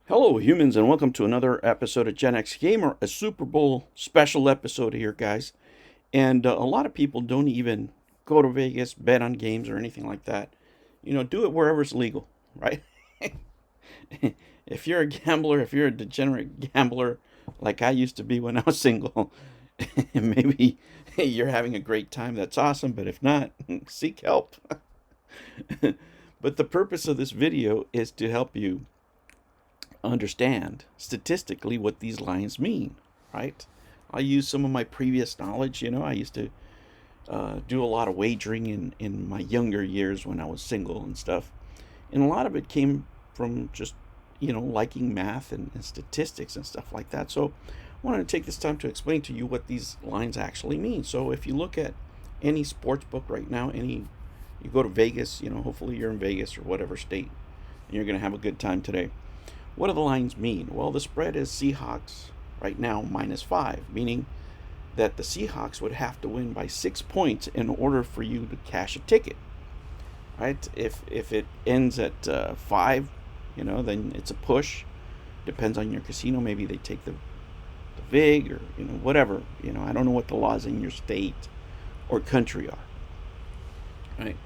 Hello, humans, and welcome to another episode of Gen X Gamer, a Super Bowl special episode here, guys. And a lot of people don't even go to Vegas, bet on games, or anything like that. Do it wherever it's legal, right? If you're a gambler, if you're a degenerate gambler, like I used to be when I was single, maybe you're having a great time. That's awesome. But if not, seek help. But the purpose of this video is to help you understand statistically what these lines mean, right? I use some of my previous knowledge. I used to do a lot of wagering in my younger years when I was single and stuff. And a lot of it came from just, liking math and statistics and stuff like that. So I wanted to take this time to explain to you what these lines actually mean. So if you look at any sports book right now, you go to Vegas, hopefully you're in Vegas or whatever state, and you're going to have a good time today. What do the lines mean? Well, the spread is Seahawks right now -5, meaning that the Seahawks would have to win by 6 points in order for you to cash a ticket, right? If it ends at 5, then it's a push. Depends on your casino. Maybe they take the vig or whatever. I don't know what the laws in your state or country are, right?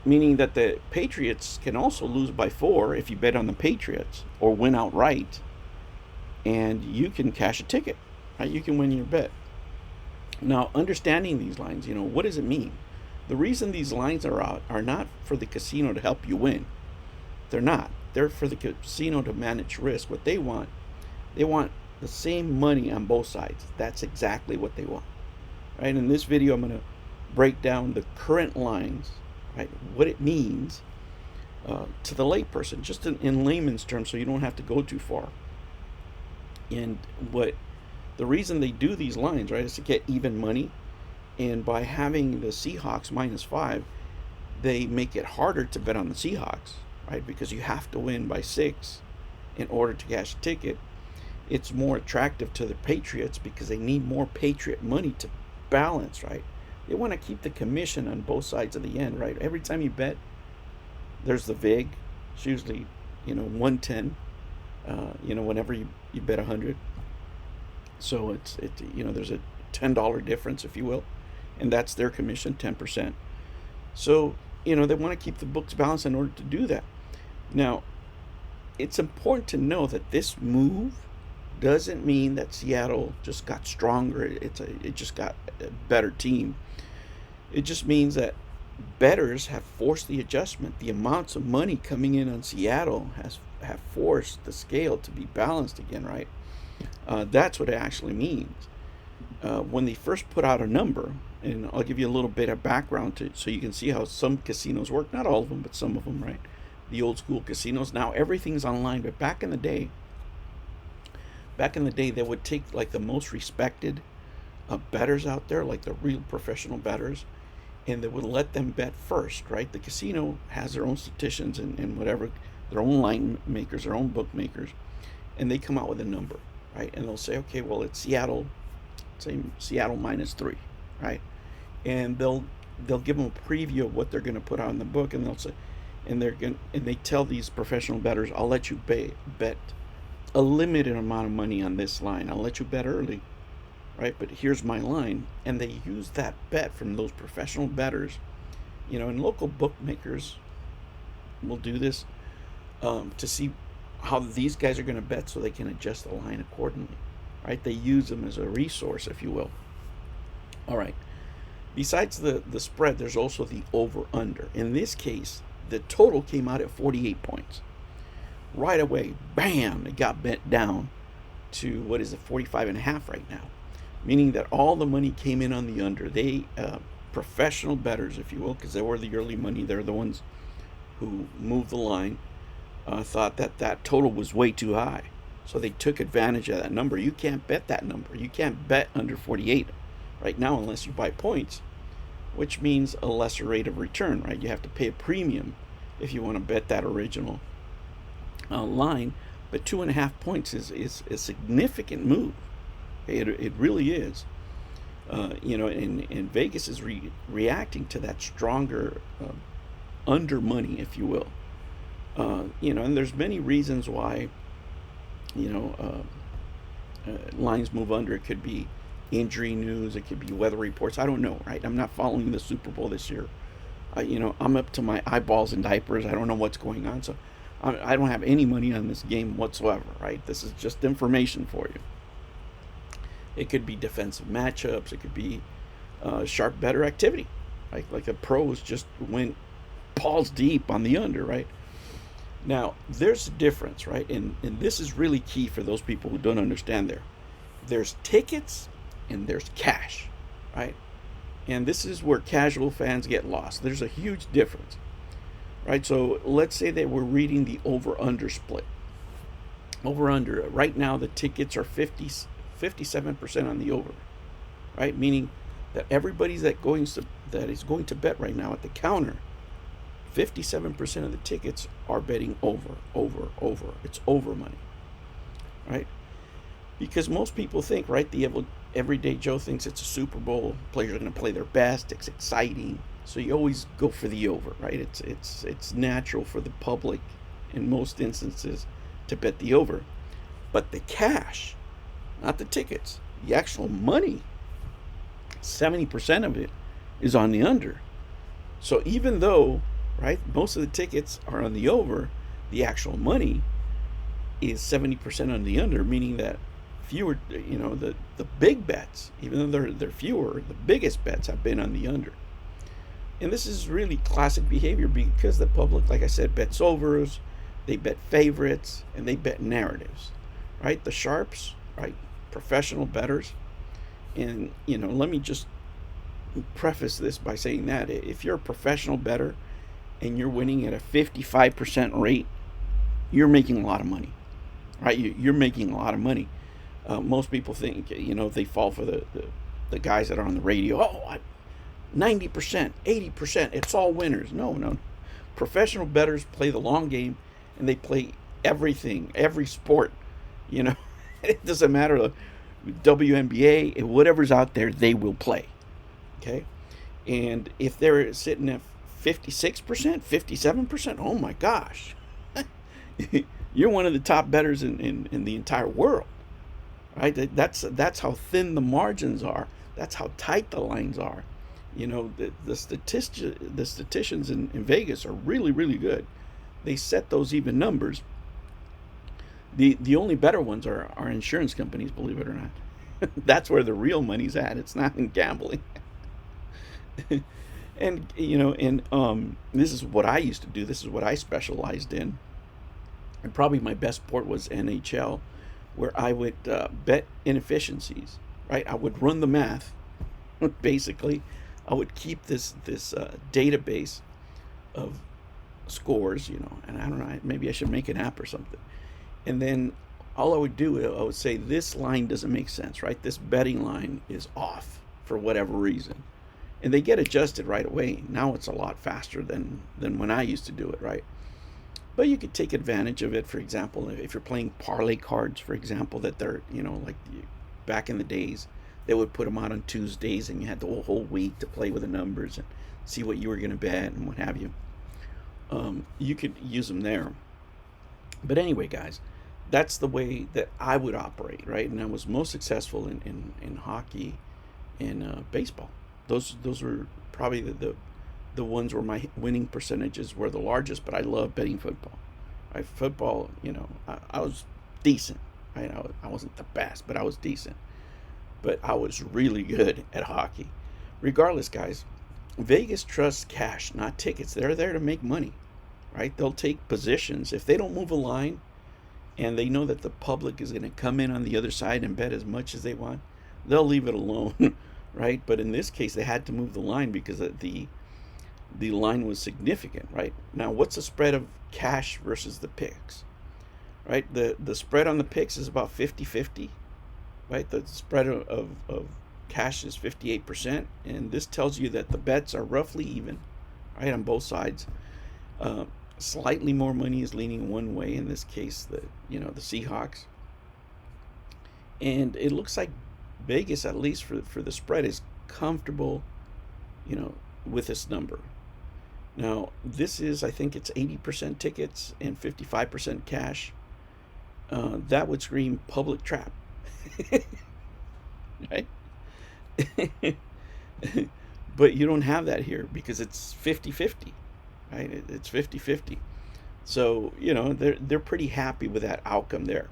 Meaning that the Patriots can also lose by 4 if you bet on the Patriots or win outright, and you can cash a ticket, right? You can win your bet. Now, understanding these lines, what does it mean? The reason these lines are out are not for the casino to help you win. They're not. They're for the casino to manage risk. What they want the same money on both sides. That's exactly what they want, right? In this video, I'm going to break down the current lines, right? What it means to the layperson, just in layman's terms, so you don't have to go too far. And what the reason they do these lines, right, is to get even money. And by having the Seahawks -5, they make it harder to bet on the Seahawks, right? Because you have to win by 6 in order to cash a ticket. It's more attractive to the Patriots because they need more Patriot money to balance, right? They want to keep the commission on both sides of the end, right? Every time you bet, there's the vig. It's usually, 110. Whenever you bet 100. So there's a $10 difference, if you will, and that's their commission, 10%. So they want to keep the books balanced in order to do that. Now, it's important to know that this move doesn't mean that Seattle just got stronger. It just got a better team. It just means that bettors have forced the adjustment. The amounts of money coming in on Seattle have forced the scale to be balanced again, right? That's what it actually means. When they first put out a number, and I'll give you a little bit of background so you can see how some casinos work. Not all of them, but some of them, right? The old school casinos. Now everything's online, but back in the day, they would take like the most respected bettors out there, like the real professional bettors, and they would let them bet first, right? The casino has their own statisticians and whatever, their own line makers, their own bookmakers, and they come out with a number, right? And they'll say, okay, well, it's Seattle, say Seattle -3, right? And they'll give them a preview of what they're going to put out in the book, and they'll say, and they tell these professional bettors, I'll let you bet a limited amount of money on this line. I'll let you bet early, right? But here's my line. And they use that bet from those professional bettors, and local bookmakers will do this to see how these guys are going to bet so they can adjust the line accordingly, right? They use them as a resource, if you will. All right. Besides the spread, there's also the over-under. In this case, the total came out at 48 points. Right away, bam, it got bent down to, 45.5 right now, meaning that all the money came in on the under. They professional bettors, if you will, because they were the early money, they're the ones who moved the line, thought that total was way too high, so they took advantage of that number. You can't bet that number. You can't bet under 48 right now unless you buy points, which means a lesser rate of return, right? You have to pay a premium if you want to bet that original line. But 2.5 points is a significant move. It really is. And Vegas is reacting to that stronger under money, if you will. And there's many reasons why, you know, lines move under. It could be injury news, it could be weather reports. I don't know, right? I'm not following the Super Bowl this year. I'm up to my eyeballs in diapers. I don't know what's going on, so I don't have any money on this game whatsoever, right? This is just information for you. It could be defensive matchups. It could be sharp better activity, like the pros just went balls deep on the under, right? Now there's a difference, right? And this is really key for those people who don't understand. There's tickets and there's cash, right? And this is where casual fans get lost. There's a huge difference, right? So let's say that we're reading the over under split. Over under right now the tickets are 57% on the over, right? Meaning that everybody's that is going to bet right now at the counter, 57% of the tickets are betting over. It's over money, right? Because most people think, right, the everyday Joe thinks it's a Super Bowl. Players are going to play their best. It's exciting, so you always go for the over, right? It's natural for the public, in most instances, to bet the over. But the cash, not the tickets, the actual money, 70% of it is on the under. So even though, right, most of the tickets are on the over, the actual money is 70% on the under, meaning that fewer, the big bets, even though they're fewer, the biggest bets have been on the under. And this is really classic behavior because the public, like I said, bets overs, they bet favorites, and they bet narratives, right? The sharps, right? Professional bettors. And, let me just preface this by saying that if you're a professional bettor and you're winning at a 55% rate, you're making a lot of money, right? You're making a lot of money. Most people think, they fall for the guys that are on the radio. 90%, 80%, it's all winners. No. Professional bettors play the long game, and they play everything, every sport. It doesn't matter. WNBA, whatever's out there, they will play. Okay? And if they're sitting at 56%, 57%, oh my gosh. You're one of the top bettors in the entire world. Right? That's how thin the margins are. That's how tight the lines are. The statisticians in Vegas are really, really good. They set those even numbers. The only better ones are insurance companies, believe it or not. That's where the real money's at. It's not in gambling. And this is what I used to do. This is what I specialized in. And probably my best sport was NHL, where I would bet inefficiencies. Right, I would run the math. Basically, I would keep this database of scores. And I don't know. Maybe I should make an app or something. And then all I would do, I would say, this line doesn't make sense, right? This betting line is off for whatever reason. And they get adjusted right away. Now it's a lot faster than when I used to do it, right? But you could take advantage of it, for example, if you're playing parlay cards, for example, that they're, back in the days, they would put them out on Tuesdays, and you had the whole week to play with the numbers and see what you were going to bet and what have you. You could use them there. But anyway, guys, that's the way that I would operate, right? And I was most successful in hockey and baseball. Those were probably the ones where my winning percentages were the largest, but I love betting football. Right? Football, I was decent. Right? I wasn't the best, but I was decent. But I was really good at hockey. Regardless, guys, Vegas trusts cash, not tickets. They're there to make money, right? They'll take positions. If they don't move a line, and they know that the public is going to come in on the other side and bet as much as they want, they'll leave it alone, right? But in this case, they had to move the line because the line was significant, right? Now, what's the spread of cash versus the picks, right? The spread on the picks is about 50-50, right? The spread of cash is 58%, and this tells you that the bets are roughly even, right, on both sides. Slightly more money is leaning one way, in this case, the Seahawks. And it looks like Vegas, at least for the spread, is comfortable, with this number. Now, this is, I think it's 80% tickets and 55% cash. That would scream public trap, right? But you don't have that here because it's 50-50, right? It's 50-50. So, they're pretty happy with that outcome there.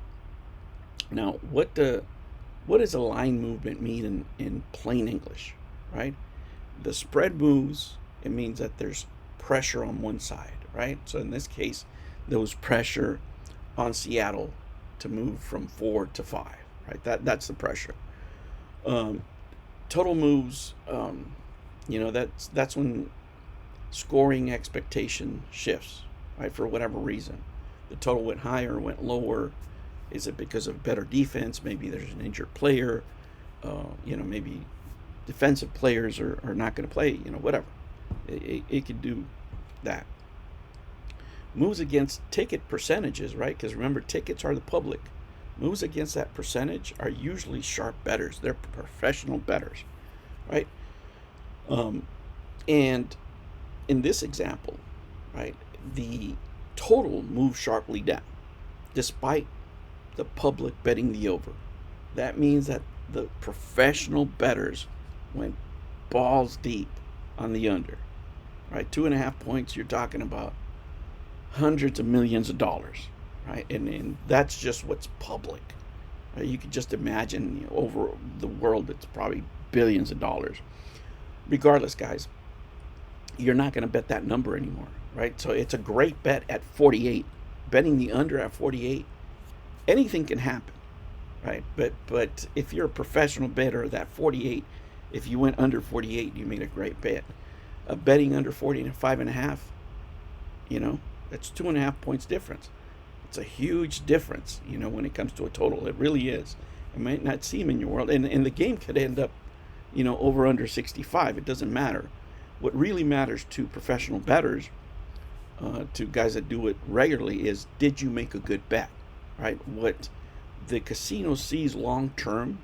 Now, what does a line movement mean in plain English, right? The spread moves, it means that there's pressure on one side, right? So in this case, there was pressure on Seattle to move from 4 to 5, right? That's the pressure. Total moves, that's when scoring expectation shifts, right? For whatever reason, the total went higher, went lower. Is it because of better defense? Maybe there's an injured player. Maybe defensive players are not going to play. Whatever. It could do that. Moves against ticket percentages, right? Because remember, tickets are the public. Moves against that percentage are usually sharp bettors. They're professional bettors, right? And in this example, right, the total moves sharply down, despite the public betting the over. That means that the professional bettors went balls deep on the under, right? 2.5 points, you're talking about hundreds of millions of dollars, right? And that's just what's public, right? You could just imagine, over the world, it's probably billions of dollars. Regardless, guys, you're not going to bet that number anymore, right? So it's a great bet at 48. Betting the under at 48, anything can happen, right? But if you're a professional bettor, that 48, if you went under 48, you made a great bet. Betting under 40 and 5.5, that's 2.5 points difference. It's a huge difference, when it comes to a total. It really is. It might not seem in your world, and the game could end up, over under 65. It doesn't matter. What really matters to professional bettors, to guys that do it regularly, is did you make a good bet, right? What the casino sees long term,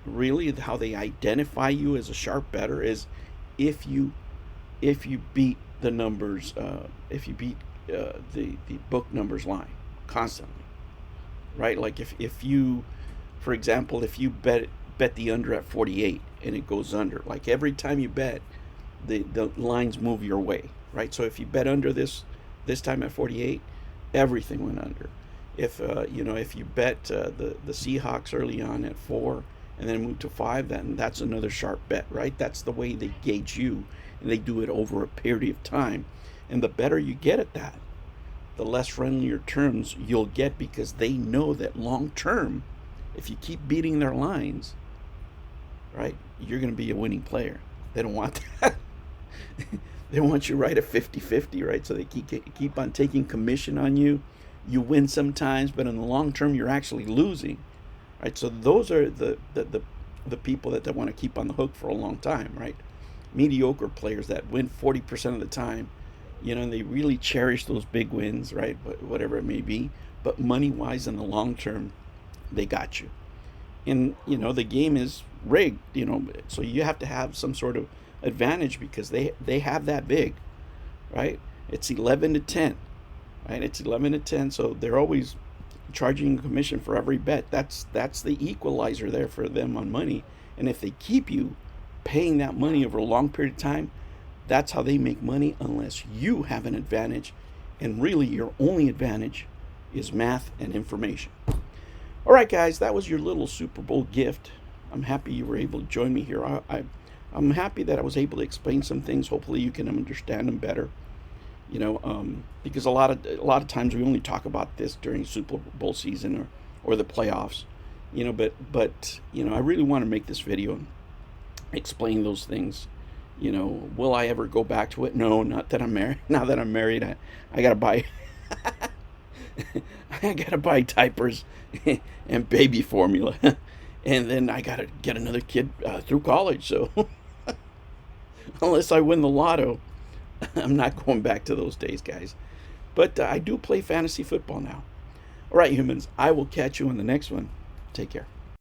really how they identify you as a sharp bettor, is if you beat the numbers, if you beat the book numbers line constantly, right? Like if you, for example, if you bet the under at 48 and it goes under, like every time you bet, the lines move your way, right? So if you bet under this time at 48, everything went under. If if you bet the Seahawks early on at 4 and then move to 5, then that's another sharp bet, right? That's the way they gauge you, and they do it over a period of time. And the better you get at that, the less friendlier terms you'll get, because they know that long term, if you keep beating their lines, right, you're going to be a winning player. They don't want that. They want you right at 50-50, right? So they keep on taking commission on you. You win sometimes, but in the long term, you're actually losing, right? So those are the people that they want to keep on the hook for a long time, right? Mediocre players that win 40% of the time, and they really cherish those big wins, right? Whatever it may be. But money-wise, in the long term, they got you. And, the game is rigged, so you have to have some sort of advantage because they have that big, right? It's 11-10, right? It's 11-10, so they're always charging a commission for every bet. That's the equalizer there for them on money. And if they keep you paying that money over a long period of time, that's how they make money, unless you have an advantage. And really, your only advantage is math and information. All right, guys, that was your little Super Bowl gift. I'm happy you were able to join me here. I'm happy that I was able to explain some things. Hopefully, you can understand them better. Because a lot of times we only talk about this during Super Bowl season or the playoffs. But I really want to make this video and explain those things. Will I ever go back to it? No, not that I'm married. Now that I'm married, I gotta buy I gotta buy diapers and baby formula, and then I gotta get another kid through college. So unless I win the lotto, I'm not going back to those days, guys. But I do play fantasy football now. All right, humans, I will catch you in the next one. Take care.